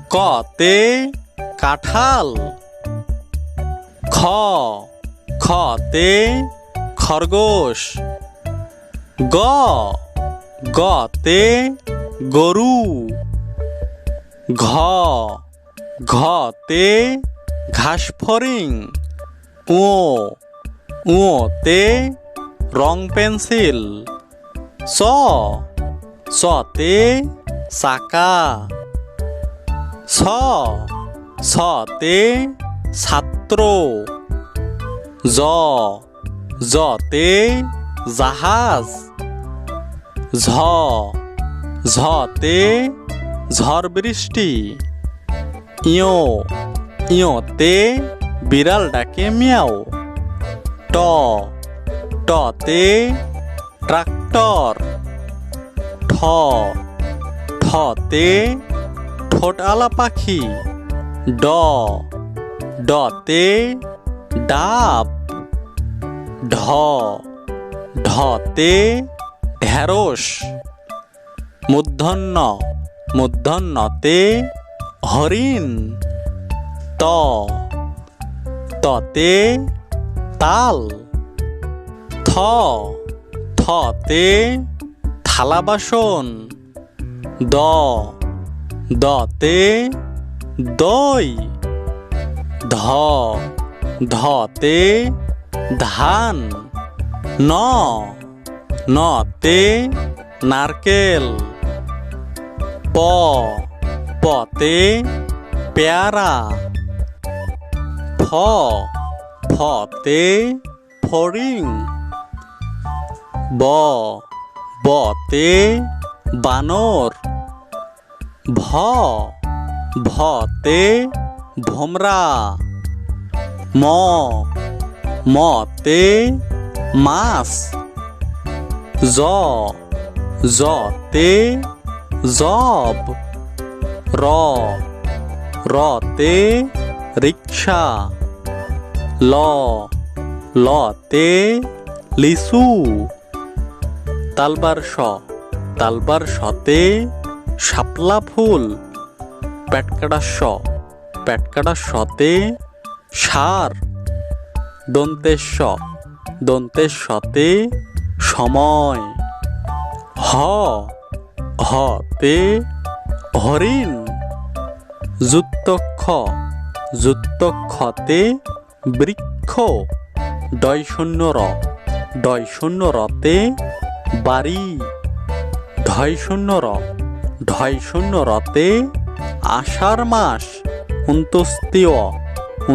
কতে কাঁঠাল। খতে খরগোশ। গতে গরু। ঘতে ঘাসফড়িং। তে রং পেন্সিল। সতে চাকা। সতে ছাত্র। জতে জাহাজ। ঝতে ঝড় বৃষ্টি। ইয়োতে বিড়াল ডাকে মিয়াও। টতে ট্রাক্টর। ঠতে ঠোঁটআলা পাখি। ডতে ডাব। ঢতে ঢেঁড়স। মূর্ধন্যতে হরিণ। ততে তাল। থতে থালা বাসন। দতে দই। ধতে ধান। নতে নারকেল। পতে পেয়ারা। ফতে ফড়িং। বতে বানর। ভতে ভোমরা। মতে মাছ। জতে জব। রতে রিক্সা। লতে লিচু। তালবার শতে শাপলা ফুল। পেটকাটা শতে সার। দন্তের শতে সময়। হতে হরিণ। যুক্তক্ষতে বৃক্ষ। ডয়শূন্যরতে বাড়ি। ঢয়শূন্যরতে আষাঢ় মাস। অন্ত্যেষ্টিয়।